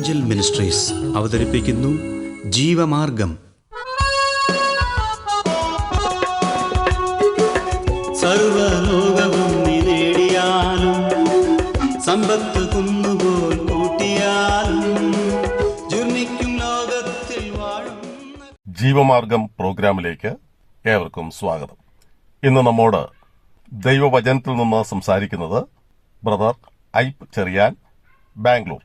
Angel ministries അവതരിപ്പിക്കുന്നു ജീവമാർഗം. സർവലോകവും നേടിയാലും സമ്പത്ത് കുന്നുപോൽ കൂട്ടിയാലും ജുർമിക്കും ലോകത്തിൽ വാഴും. ജീവമാർഗം പ്രോഗ്രാമിലേക്ക് ഏവർക്കും സ്വാഗതം. ഇന്ന് നമ്മോട് ദൈവവചനത്തിൽ നിന്ന് സംസാരിക്കുന്നത് ബ്രദർ ഐപ്പ് ചെറിയാൻ, ബാംഗ്ലൂർ.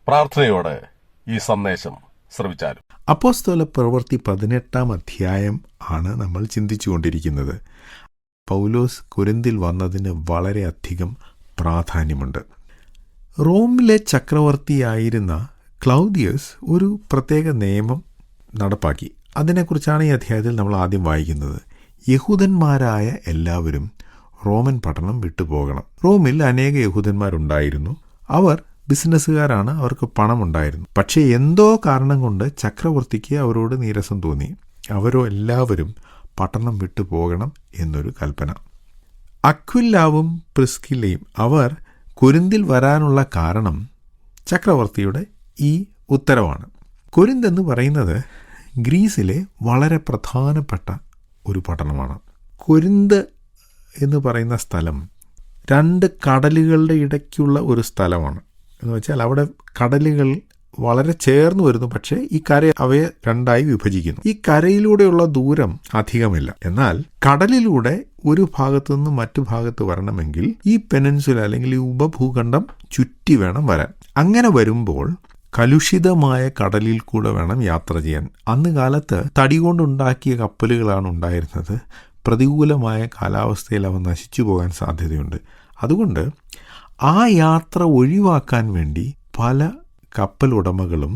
പ്രാർത്ഥനയോടെ ഈ സന്ദേശം ശ്രവിച്ചാലും. അപ്പോസ്തല പ്രവൃത്തി 18-ാം അധ്യായം ആണ് നമ്മൾ ചിന്തിച്ചുകൊണ്ടിരിക്കുന്നത്. പൗലോസ് കൊരിന്തിൽ വന്നതിന് വളരെയധികം പ്രാധാന്യമുണ്ട്. റോമിലെ ചക്രവർത്തിയായിരുന്ന ക്ലൗദിയസ് ഒരു പ്രത്യേക നിയമം നടപ്പാക്കി. അതിനെക്കുറിച്ചാണ് ഈ അധ്യായത്തിൽ നമ്മൾ ആദ്യം വായിക്കുന്നത്. യഹൂദന്മാരായ എല്ലാവരും റോമൻ പട്ടണം വിട്ടുപോകണം. റോമിൽ അനേക യഹൂദന്മാരുണ്ടായിരുന്നു. അവർ ബിസിനസ്സുകാരാണ്, അവർക്ക് പണമുണ്ടായിരുന്നു. പക്ഷേ എന്തോ കാരണം കൊണ്ട് ചക്രവർത്തിക്ക് അവരോട് നീരസം തോന്നി. അവരോ എല്ലാവരും പട്ടണം വിട്ടു പോകണം എന്നൊരു കൽപ്പന. അക്വിലാവും പ്രിസ്കില്ലയും അവർ കൊരിന്തിൽ വരാനുള്ള കാരണം ചക്രവർത്തിയുടെ ഈ ഉത്തരവാണ്. കൊരിന്ത് എന്ന് പറയുന്നത് ഗ്രീസിലെ വളരെ പ്രധാനപ്പെട്ട ഒരു പട്ടണമാണ്. കൊരിന്ത് എന്ന് പറയുന്ന സ്ഥലം 2 കടലുകളുടെ ഇടയ്ക്കുള്ള ഒരു സ്ഥലമാണ്. എന്ന് വെച്ചാൽ അവിടെ കടലുകൾ വളരെ ചേർന്ന് വരുന്നു, പക്ഷേ ഈ കര അവയെ 2ആയി വിഭജിക്കുന്നു. ഈ കരയിലൂടെയുള്ള ദൂരം അധികമില്ല. എന്നാൽ കടലിലൂടെ ഒരു ഭാഗത്തു നിന്ന് മറ്റു ഭാഗത്ത് വരണമെങ്കിൽ ഈ പെനിൻസുല അല്ലെങ്കിൽ ഈ ഉപഭൂഖണ്ഡം ചുറ്റി വേണം വരാൻ. അങ്ങനെ വരുമ്പോൾ കലുഷിതമായ കടലിൽ കൂടെ വേണം യാത്ര ചെയ്യാൻ. അന്ന് കാലത്ത് തടി കൊണ്ടുണ്ടാക്കിയ കപ്പലുകളാണ് ഉണ്ടായിരുന്നത്. പ്രതികൂലമായ കാലാവസ്ഥയിൽ അവ നശിച്ചു പോകാൻ സാധ്യതയുണ്ട്. അതുകൊണ്ട് ആ യാത്ര ഒഴിവാക്കാൻ വേണ്ടി പല കപ്പൽ ഉടമകളും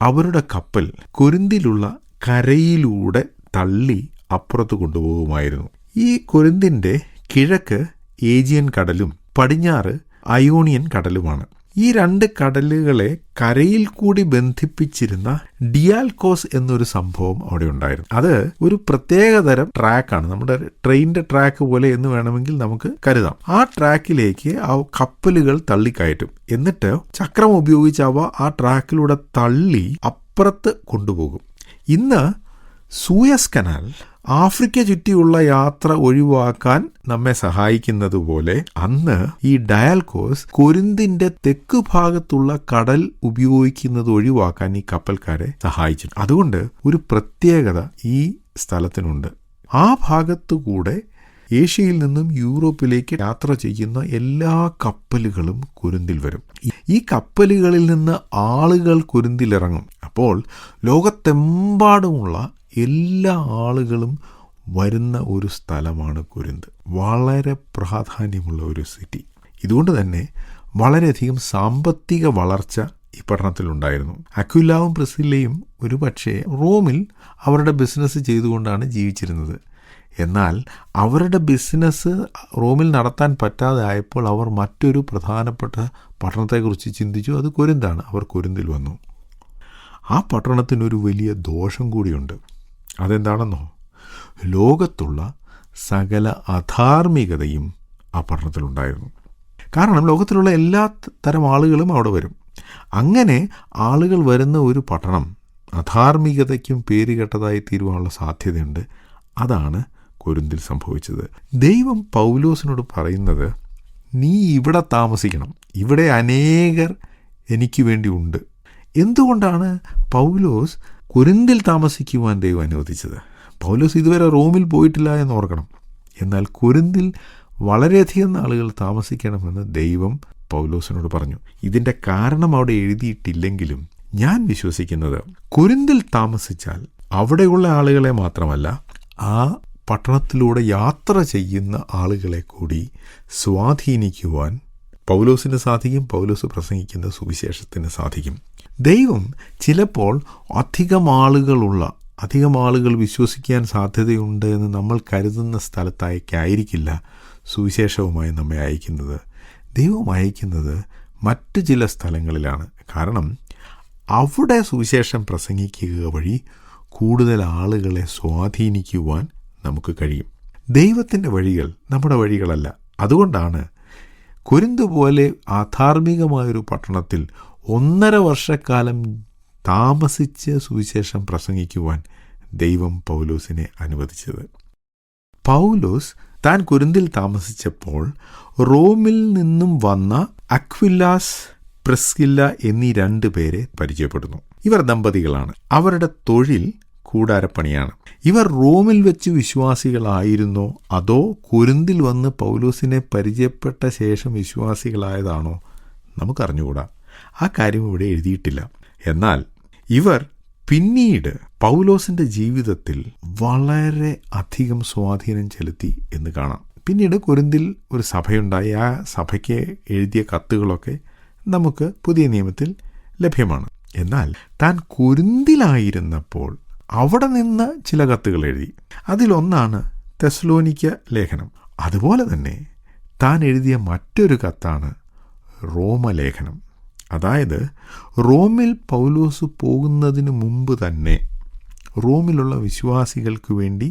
അവരുടെ കപ്പൽ കൊരിന്തിലുള്ള കരയിലൂടെ തള്ളി അപ്പുറത്ത് കൊണ്ടുപോകുമായിരുന്നു. ഈ കൊരിന്തിൻ്റെ കിഴക്ക് ഏജിയൻ കടലും പടിഞ്ഞാറ് അയോണിയൻ കടലുമാണ്. ഈ 2 കടലുകളെ കരയിൽ കൂടി ബന്ധിപ്പിച്ചിരുന്ന ഡിയാൽക്കോസ് എന്നൊരു സംഭവം അവിടെ ഉണ്ടായിരുന്നു. അത് ഒരു പ്രത്യേകതരം ട്രാക്കാണ്. നമ്മുടെ ട്രെയിനിന്റെ ട്രാക്ക് പോലെ എന്ന് വേണമെങ്കിൽ നമുക്ക് കരുതാം. ആ ട്രാക്കിലേക്ക് ആ കപ്പലുകൾ തള്ളിക്കയറ്റും. എന്നിട്ട് ചക്രം ഉപയോഗിച്ച് അവ ആ ട്രാക്കിലൂടെ തള്ളി അപ്പുറത്ത് കൊണ്ടുപോകും. ഇന്ന് സൂയസ് കനാൽ ആഫ്രിക്ക ചുറ്റിയുള്ള യാത്ര ഒഴിവാക്കാൻ നമ്മെ സഹായിക്കുന്നത് പോലെ അന്ന് ഈ ഡയാൽക്കോസ് കൊരിന്തിന്റെ തെക്ക് ഭാഗത്തുള്ള കടൽ ഉപയോഗിക്കുന്നത് ഒഴിവാക്കാൻ ഈ കപ്പൽക്കാരെ സഹായിച്ചു. അതുകൊണ്ട് ഒരു പ്രത്യേകത ഈ സ്ഥലത്തിനുണ്ട്. ആ ഭാഗത്തുകൂടെ ഏഷ്യയിൽ നിന്നും യൂറോപ്പിലേക്ക് യാത്ര ചെയ്യുന്ന എല്ലാ കപ്പലുകളും കൊരിന്തിൽ വരും. ഈ കപ്പലുകളിൽ നിന്ന് ആളുകൾ കൊരിന്തിലിറങ്ങും. അപ്പോൾ ലോകത്തെമ്പാടുമുള്ള എല്ലാ ആളുകളും വരുന്ന ഒരു സ്ഥലമാണ് കൊരിന്ത്. വളരെ പ്രാധാന്യമുള്ള ഒരു സിറ്റി. ഇതുകൊണ്ട് തന്നെ വളരെയധികം സാമ്പത്തിക വളർച്ച ഈ പട്ടണത്തിലുണ്ടായിരുന്നു. അക്വിലാവും പ്രിസ്കില്ലയും ഒരു പക്ഷേ റോമിൽ അവരുടെ ബിസിനസ് ചെയ്തുകൊണ്ടാണ് ജീവിച്ചിരുന്നത്. എന്നാൽ അവരുടെ ബിസിനസ് റോമിൽ നടത്താൻ പറ്റാതെ ആയപ്പോൾ അവർ മറ്റൊരു പ്രധാനപ്പെട്ട പട്ടണത്തെക്കുറിച്ച് ചിന്തിച്ചു. അത് കൊരിന്താണ്. അവർ കൊരിന്തിൽ വന്നു. ആ പട്ടണത്തിനൊരു വലിയ ദോഷം കൂടിയുണ്ട്. അതെന്താണെന്നോ? ലോകത്തുള്ള സകല അധാർമികതയും ആ പട്ടണത്തിലുണ്ടായിരുന്നു. കാരണം ലോകത്തിലുള്ള എല്ലാ തരം ആളുകളും അവിടെ വരും. അങ്ങനെ ആളുകൾ വരുന്ന ഒരു പട്ടണം അധാർമികതയ്ക്കും പേരുകെട്ടതായി തീരുവാനുള്ള സാധ്യതയുണ്ട്. അതാണ് കൊരിന്തിൽ സംഭവിച്ചത്. ദൈവം പൗലോസിനോട് പറയുന്നത്, നീ ഇവിടെ താമസിക്കണം, ഇവിടെ അനേകർ എനിക്ക് വേണ്ടി ഉണ്ട്. എന്തുകൊണ്ടാണ് പൗലോസ് കൊരിന്തിൽ താമസിക്കുവാൻ ദൈവം അനുവദിച്ചത്? പൗലോസ് ഇതുവരെ റോമിൽ പോയിട്ടില്ല എന്ന് ഓർക്കണം. എന്നാൽ കൊരിന്തിൽ വളരെയധികം നാളുകൾ താമസിക്കണമെന്ന് ദൈവം പൗലോസിനോട് പറഞ്ഞു. ഇതിൻ്റെ കാരണം അവിടെ എഴുതിയിട്ടില്ലെങ്കിലും ഞാൻ വിശ്വസിക്കുന്നത് കൊരിന്തിൽ താമസിച്ചാൽ അവിടെയുള്ള ആളുകളെ മാത്രമല്ല, ആ പട്ടണത്തിലൂടെ യാത്ര ചെയ്യുന്ന ആളുകളെ കൂടി സ്വാധീനിക്കുവാൻ പൗലോസിന് സാധിക്കും. പൗലോസ് പ്രസംഗിക്കുന്ന സുവിശേഷത്തിന് സാധിക്കും. ദൈവം ചിലപ്പോൾ അധികം ആളുകൾ വിശ്വസിക്കാൻ സാധ്യതയുണ്ട് എന്ന് നമ്മൾ കരുതുന്ന സ്ഥലത്തായിരിക്കില്ല സുവിശേഷവുമായി നമ്മെ അയക്കുന്നത്. ദൈവം അയക്കുന്നത് മറ്റു ചില സ്ഥലങ്ങളിലാണ്. കാരണം അവിടെ സുവിശേഷം പ്രസംഗിക്കുക വഴി കൂടുതൽ ആളുകളെ സ്വാധീനിക്കുവാൻ നമുക്ക് കഴിയും. ദൈവത്തിൻ്റെ വഴികൾ നമ്മുടെ വഴികളല്ല. അതുകൊണ്ടാണ് കൊരിന്ത് പോലെ അധാർമികമായൊരു പട്ടണത്തിൽ 1.5 വർഷക്കാലം താമസിച്ച് സുവിശേഷം പ്രസംഗിക്കുവാൻ ദൈവം പൗലോസിനെ അനുവദിച്ചത്. പൗലോസ് താൻ കൊരിന്തിൽ താമസിച്ചപ്പോൾ റോമിൽ നിന്നും വന്ന അക്വിലാസ്, പ്രിസ്കില്ല എന്നീ 2 പേരെ പരിചയപ്പെടുന്നു. ഇവർ ദമ്പതികളാണ്. അവരുടെ തൊഴിൽ കൂടാരപ്പണിയാണ്. ഇവർ റോമിൽ വെച്ച് വിശ്വാസികളായിരുന്നോ അതോ കൊരിന്തിൽ വന്ന് പൗലോസിനെ പരിചയപ്പെട്ട ശേഷം വിശ്വാസികളായതാണോ നമുക്കറിഞ്ഞുകൂടാ. ആ കാര്യം ഇവിടെ എഴുതിയിട്ടില്ല. എന്നാൽ ഇവർ പിന്നീട് പൗലോസിന്റെ ജീവിതത്തിൽ വളരെ അധികം സ്വാധീനം ചെലുത്തി എന്ന് കാണാം. പിന്നീട് കൊരിന്തിൽ ഒരു സഭയുണ്ടായി. ആ സഭയ്ക്ക് എഴുതിയ കത്തുകളൊക്കെ നമുക്ക് പുതിയ നിയമത്തിൽ ലഭ്യമാണ്. എന്നാൽ താൻ കൊരിന്തിലായിരുന്നപ്പോൾ അവിടെ നിന്ന് ചില കത്തുകൾ എഴുതി. അതിലൊന്നാണ് തെസ്സലോനിക്ക ലേഖനം. അതുപോലെ തന്നെ താൻ എഴുതിയ മറ്റൊരു കത്താണ് റോമലേഖനം. അതായത് റോമിൽ പൗലോസ് പോകുന്നതിന് മുമ്പ് തന്നെ റോമിലുള്ള വിശ്വാസികൾക്ക് വേണ്ടി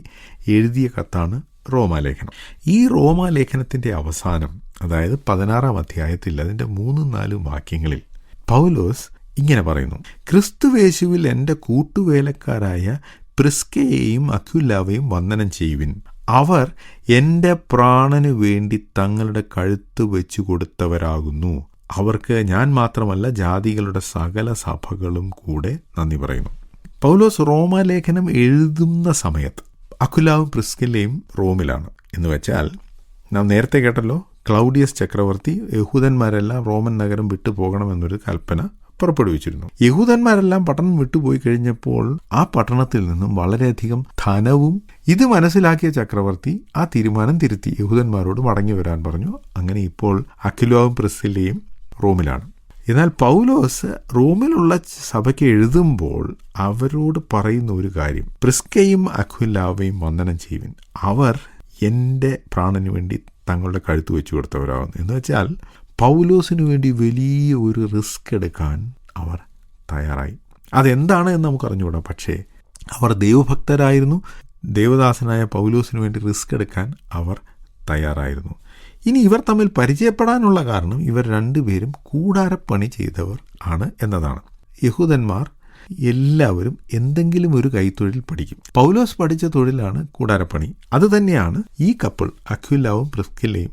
എഴുതിയ കത്താണ് റോമാലേഖനം. ഈ റോമാലേഖനത്തിൻ്റെ അവസാനം, അതായത് 16-ാം അധ്യായത്തിൽ അതിൻ്റെ 3-4 വാക്യങ്ങളിൽ പൗലോസ് ഇങ്ങനെ പറയുന്നു: ക്രിസ്തുവേശുവിൽ എൻ്റെ കൂട്ടുവേലക്കാരായ പ്രിസ്കയെയും അക്വിലാവെയും വന്ദനം ചെയ്യുവിൻ. അവർ എൻ്റെ പ്രാണനു വേണ്ടി തങ്ങളുടെ കഴുത്ത് വെച്ചു കൊടുത്തവരാകുന്നു. അവർക്ക് ഞാൻ മാത്രമല്ല, ജാതികളുടെ സകല സഭകളും കൂടെ നന്ദി പറയുന്നു. പൗലോസ് റോമാലേഖനം എഴുതുന്ന സമയത്ത് അക്വിലാവും പ്രിസ്കില്ലയും റോമിലാണ്. എന്ന് വെച്ചാൽ നാം നേരത്തെ കേട്ടല്ലോ, ക്ലൗഡിയസ് ചക്രവർത്തി യഹൂദന്മാരെല്ലാം റോമൻ നഗരം വിട്ടു പോകണമെന്നൊരു കൽപ്പന പുറപ്പെടുവിച്ചിരുന്നു. യഹൂദന്മാരെല്ലാം പട്ടണം വിട്ടുപോയി കഴിഞ്ഞപ്പോൾ ആ പട്ടണത്തിൽ നിന്നും വളരെയധികം ധനവും ഇത് മനസ്സിലാക്കിയ ചക്രവർത്തി ആ തീരുമാനം തിരുത്തി യഹൂദന്മാരോട് മടങ്ങി വരാൻ പറഞ്ഞു. അങ്ങനെ ഇപ്പോൾ അക്വിലാവും പ്രിസ്കില്ലയും റോമിലാണ്. എന്നാൽ പൗലോസ് റോമിലുള്ള സഭയ്ക്ക് എഴുതുമ്പോൾ അവരോട് പറയുന്ന ഒരു കാര്യം: പ്രിസ്കയും അക്വിലാവയും വന്ദനം ചെയ്യുവിൻ. അവർ എൻ്റെ പ്രാണന് വേണ്ടി തങ്ങളുടെ കഴുത്ത് വെച്ചു കൊടുത്തവരാകുന്നു. എന്ന് വെച്ചാൽ പൗലോസിനു വേണ്ടി വലിയ ഒരു റിസ്ക് എടുക്കാൻ അവർ തയ്യാറായി. അതെന്താണ് എന്ന് നമുക്കറിഞ്ഞുകൂടാ. പക്ഷേ അവർ ദൈവഭക്തരായിരുന്നു. ദേവദാസനായ പൗലോസിനു വേണ്ടി റിസ്ക് എടുക്കാൻ അവർ തയ്യാറായിരുന്നു. ഇനി ഇവർ തമ്മിൽ പരിചയപ്പെടാനുള്ള കാരണം ഇവർ 2 പേരും കൂടാരപ്പണി ചെയ്തവർ ആണ് എന്നതാണ്. യഹൂദന്മാർ എല്ലാവരും എന്തെങ്കിലും ഒരു കൈത്തൊഴിൽ പഠിക്കും. പൗലോസ് പഠിച്ച തൊഴിലാണ് കൂടാരപ്പണി. അതുതന്നെയാണ് ഈ കപ്പിൾ അക്വിലാവും പ്രിസ്കില്ലയും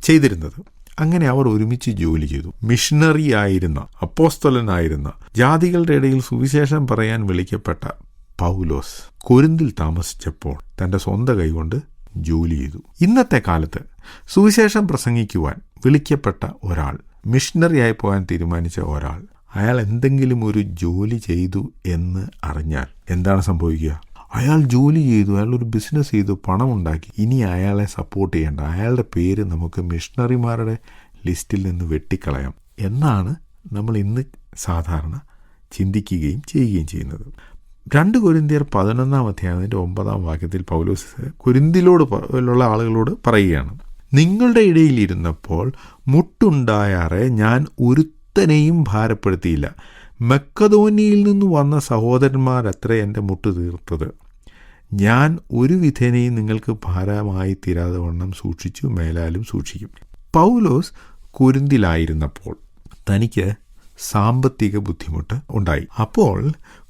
ചെയ്തിരുന്നത്. അങ്ങനെ അവർ ഒരുമിച്ച് ജോലി ചെയ്തു. മിഷണറി ആയിരുന്ന, അപ്പോസ്തലനായിരുന്ന, ജാതികളുടെ ഇടയിൽ സുവിശേഷം പറയാൻ വിളിക്കപ്പെട്ട പൗലോസ് കൊരിന്തിൽ താമസിച്ചപ്പോൾ തൻ്റെ സ്വന്തം കൈകൊണ്ട് ജോലി ചെയ്തു. ഇന്നത്തെ കാലത്ത് സുവിശേഷം പ്രസംഗിക്കുവാൻ വിളിക്കപ്പെട്ട ഒരാൾ, മിഷണറിയായി പോകാൻ തീരുമാനിച്ച ഒരാൾ, അയാൾ എന്തെങ്കിലും ഒരു ജോലി ചെയ്തു എന്ന് അറിഞ്ഞാൽ എന്താണ് സംഭവിക്കുക? അയാൾ ജോലി ചെയ്തു, അയാൾ ഒരു ബിസിനസ് ചെയ്തു, പണമുണ്ടാക്കി. ഇനി അയാളെ സപ്പോർട്ട് ചെയ്യേണ്ട, അയാളുടെ പേര് നമുക്ക് മിഷണറിമാരുടെ ലിസ്റ്റിൽ നിന്ന് വെട്ടിക്കളയാം എന്നാണ് നമ്മൾ ഇന്ന് സാധാരണ ചിന്തിക്കുകയും ചെയ്യുകയും ചെയ്യുന്നത്. 2 കൊരിന്ത്യർ 11-ാം അധ്യായത്തിൻ്റെ 9-ാം വാക്യത്തിൽ പൗലോസ് കൊരിന്തിലുള്ള ആളുകളോട് പറയുകയാണ്: നിങ്ങളുടെ ഇടയിലിരുന്നപ്പോൾ മുട്ടുണ്ടായാറെ ഞാൻ ഒരുത്തനെയും ഭാരപ്പെടുത്തിയില്ല. മക്കദോനിയിൽ നിന്ന് വന്ന സഹോദരന്മാരത്ര എൻ്റെ മുട്ട് തീർത്തത്. ഞാൻ ഒരു വിധേനയും നിങ്ങൾക്ക് ഭാരമായി തീരാതെ വണ്ണം സൂക്ഷിച്ചു, മേലാലും സൂക്ഷിക്കും. പൗലോസ് കൊരിന്തിലായിരുന്നപ്പോൾ തനിക്ക് സാമ്പത്തിക ബുദ്ധിമുട്ട് ഉണ്ടായി. അപ്പോൾ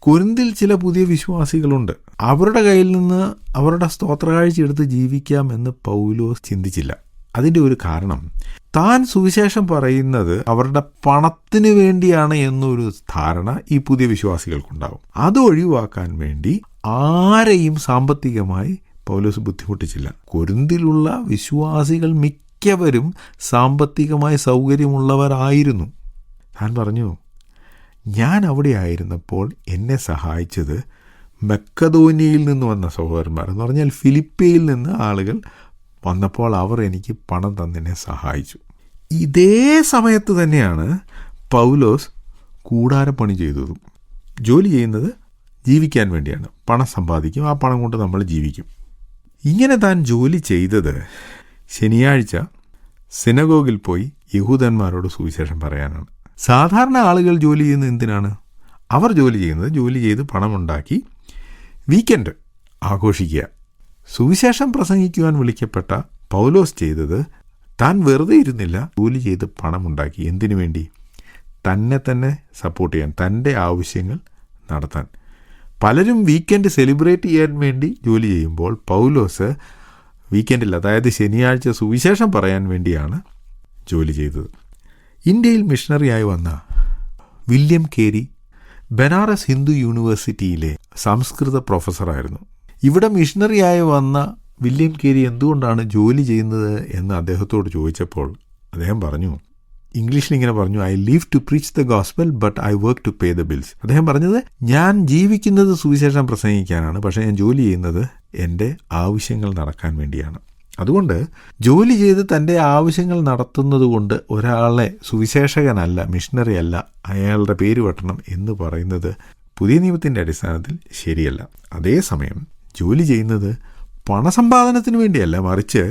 കൊരിന്തിൽ ചില പുതിയ വിശ്വാസികളുണ്ട്. അവരുടെ കയ്യിൽ നിന്ന് അവരുടെ സ്തോത്രകാഴ്ച എടുത്ത് ജീവിക്കാമെന്ന് പൗലോസ് ചിന്തിച്ചില്ല. അതിൻ്റെ ഒരു കാരണം, താൻ സുവിശേഷം പറയുന്നത് അവരുടെ പണത്തിന് വേണ്ടിയാണ് എന്നൊരു ധാരണ ഈ പുതിയ വിശ്വാസികൾക്കുണ്ടാവും. അത് ഒഴിവാക്കാൻ വേണ്ടി ആരെയും സാമ്പത്തികമായി പൗലോസ് ബുദ്ധിമുട്ടിച്ചില്ല. കൊരിന്തിലുള്ള വിശ്വാസികൾ മിക്കവരും സാമ്പത്തികമായി സൗകര്യമുള്ളവരായിരുന്നു. താൻ പറഞ്ഞു, ഞാൻ അവിടെ ആയിരുന്നപ്പോൾ എന്നെ സഹായിച്ചത് മക്കദോനിയയിൽ നിന്ന് വന്ന സഹോദരന്മാർ, എന്ന് പറഞ്ഞാൽ ഫിലിപ്പിയിൽ നിന്ന് ആളുകൾ വന്നപ്പോൾ അവർ എനിക്ക് പണം തന്നെന്നെ സഹായിച്ചു. ഇതേ സമയത്ത് തന്നെയാണ് പൗലോസ് കൂടാരപ്പണി ചെയ്തതും. ജോലി ചെയ്യുന്നത് ജീവിക്കാൻ വേണ്ടിയാണ്. പണം സമ്പാദിക്കും, ആ പണം കൊണ്ട് നമ്മൾ ജീവിക്കും. ഇങ്ങനെ താൻ ജോലി ചെയ്തത് ശനിയാഴ്ച സിനഗോഗിൽ പോയി യഹൂദന്മാരോട് സുവിശേഷം പറയാനാണ്. സാധാരണ ആളുകൾ ജോലി ചെയ്യുന്നത് എന്തിനാണ്? അവർ ജോലി ചെയ്ത് പണമുണ്ടാക്കി വീക്കെൻഡ് ആഘോഷിക്കുക. സുവിശേഷം പ്രസംഗിക്കുവാൻ വിളിക്കപ്പെട്ട പൗലോസ് ചെയ്തത്, താൻ വെറുതെ ഇരുന്നില്ല, ജോലി ചെയ്ത് പണമുണ്ടാക്കി. എന്തിനു വേണ്ടി? തന്നെ സപ്പോർട്ട് ചെയ്യാൻ, തൻ്റെ ആവശ്യങ്ങൾ നടത്താൻ. പലരും വീക്കെൻഡ് സെലിബ്രേറ്റ് ചെയ്യാൻ വേണ്ടി ജോലി ചെയ്യുമ്പോൾ പൗലോസ് വീക്കെൻഡിൽ, അതായത് ശനിയാഴ്ച സുവിശേഷം പറയാൻ വേണ്ടിയാണ് ജോലി ചെയ്തത്. ഇന്ത്യയിൽ മിഷണറിയായി വന്ന വില്യം കേരി ബനാറസ് ഹിന്ദു യൂണിവേഴ്സിറ്റിയിലെ സംസ്കൃത പ്രൊഫസറായിരുന്നു. ഇവിടെ മിഷണറിയായി വന്ന വില്യം കേരി എന്തുകൊണ്ടാണ് ജോലി ചെയ്യുന്നത് എന്ന് അദ്ദേഹത്തോട് ചോദിച്ചപ്പോൾ അദ്ദേഹം പറഞ്ഞു, ഇംഗ്ലീഷിലിങ്ങനെ പറഞ്ഞു, I live to preach the gospel but I work to pay the bills. അദ്ദേഹം പറഞ്ഞത്, ഞാൻ ജീവിക്കുന്നത് സുവിശേഷം പ്രസംഗിക്കാനാണ്, പക്ഷേ ഞാൻ ജോലി ചെയ്യുന്നത് എൻ്റെ ആവശ്യങ്ങൾ നടക്കാൻ വേണ്ടിയാണ്. അതുകൊണ്ട് ജോലി ചെയ്ത് തൻ്റെ ആവശ്യങ്ങൾ നടത്തുന്നത് കൊണ്ട് ഒരാളെ സുവിശേഷകനല്ല, മിഷണറി അല്ല, അയാളുടെ പേര് വെട്ടണം എന്ന് പറയുന്നത് പുതിയ നിയമത്തിൻ്റെ അടിസ്ഥാനത്തിൽ ശരിയല്ല. അതേസമയം ജോലി ചെയ്യുന്നത് പണസമ്പാദനത്തിന് വേണ്ടിയല്ല, മറിച്ച്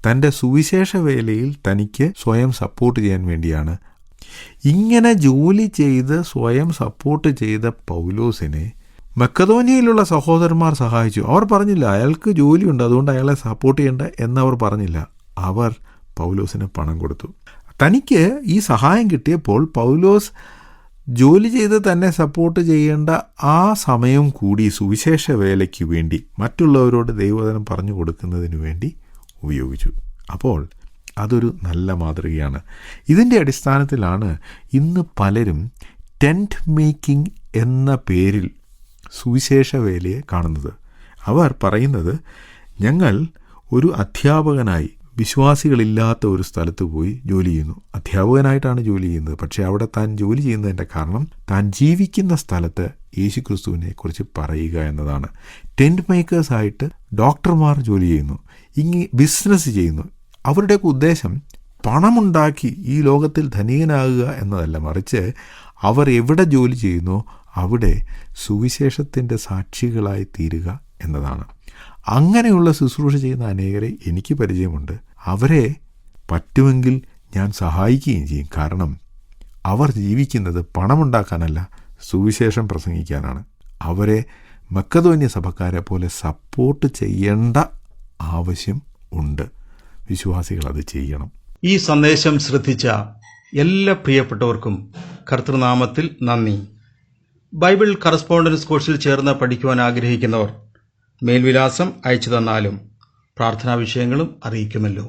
തൻ്റെ സുവിശേഷ വേലയിൽ തനിക്ക് സ്വയം സപ്പോർട്ട് ചെയ്യാൻ വേണ്ടിയാണ്. ഇങ്ങനെ ജോലി ചെയ്ത് സ്വയം സപ്പോർട്ട് ചെയ്ത പൗലോസിനെ മക്കതോനിയയിലുള്ള സഹോദരന്മാർ സഹായിച്ചു. അവർ പറഞ്ഞില്ല അയാൾക്ക് ജോലിയുണ്ട് അതുകൊണ്ട് അയാളെ സപ്പോർട്ട് ചെയ്യേണ്ട എന്നവർ പറഞ്ഞില്ല. അവർ പൗലോസിന് പണം കൊടുത്തു. തനിക്ക് ഈ സഹായം കിട്ടിയപ്പോൾ പൗലോസ് ജോലി ചെയ്ത് തന്നെ സപ്പോർട്ട് ചെയ്യേണ്ട ആ സമയം കൂടി സുവിശേഷ വേലയ്ക്ക് വേണ്ടി, മറ്റുള്ളവരോട് ദൈവവചനം പറഞ്ഞു കൊടുക്കുന്നതിന് വേണ്ടി ഉപയോഗിച്ചു. അപ്പോൾ അതൊരു നല്ല മാതൃകയാണ്. ഇതിൻ്റെ അടിസ്ഥാനത്തിലാണ് ഇന്ന് പലരും ടെൻറ്റ് മേക്കിംഗ് എന്ന പേരിൽ സുവിശേഷ വേലയെ കാണുന്നത്. അവർ പറയുന്നത്, ഞങ്ങൾ ഒരു അധ്യാപകനായി വിശ്വാസികളില്ലാത്ത ഒരു സ്ഥലത്ത് പോയി ജോലി ചെയ്യുന്നു. അധ്യാപകനായിട്ടാണ് ജോലി ചെയ്യുന്നത്, പക്ഷേ അവിടെ താൻ ജോലി ചെയ്യുന്നതിൻ്റെ കാരണം താൻ ജീവിക്കുന്ന സ്ഥലത്ത് യേശുക്രിസ്തുവിനെ കുറിച്ച് പറയുക എന്നതാണ്. ടെൻറ്റ് മേക്കേഴ്സായിട്ട് ഡോക്ടർമാർ ജോലി ചെയ്യുന്നു, ബിസിനസ് ചെയ്യുന്നു. അവരുടെയൊക്കെ ഉദ്ദേശം പണമുണ്ടാക്കി ഈ ലോകത്തിൽ ധനികനാകുക എന്നതല്ല, മറിച്ച് അവർ എവിടെ ജോലി ചെയ്യുന്നോ അവിടെ സുവിശേഷത്തിൻ്റെ സാക്ഷികളായി തീരുക എന്നതാണ്. അങ്ങനെയുള്ള ശുശ്രൂഷ ചെയ്യുന്ന അനേകരെ എനിക്ക് പരിചയമുണ്ട്. അവരെ പറ്റുമെങ്കിൽ ഞാൻ സഹായിക്കുകയും ചെയ്യും. കാരണം അവർ ജീവിക്കുന്നത് പണമുണ്ടാക്കാനല്ല, സുവിശേഷം പ്രസംഗിക്കാനാണ്. അവരെ മക്കതോന്യ സഭക്കാരെ പോലെ സപ്പോർട്ട് ചെയ്യേണ്ട ആവശ്യം ഉണ്ട്. വിശ്വാസികൾ അത് ചെയ്യണം. ഈ സന്ദേശം ശ്രദ്ധിച്ച എല്ലാ പ്രിയപ്പെട്ടവർക്കും കർത്തൃനാമത്തിൽ നന്ദി. ബൈബിൾ കറസ്പോണ്ടൻസ് കോഴ്സിൽ ചേർന്ന് പഠിക്കുവാൻ ആഗ്രഹിക്കുന്നവർ മേൽവിലാസം അയച്ചു തന്നാലും പ്രാർത്ഥനാ വിഷയങ്ങളും അറിയിക്കുമല്ലോ.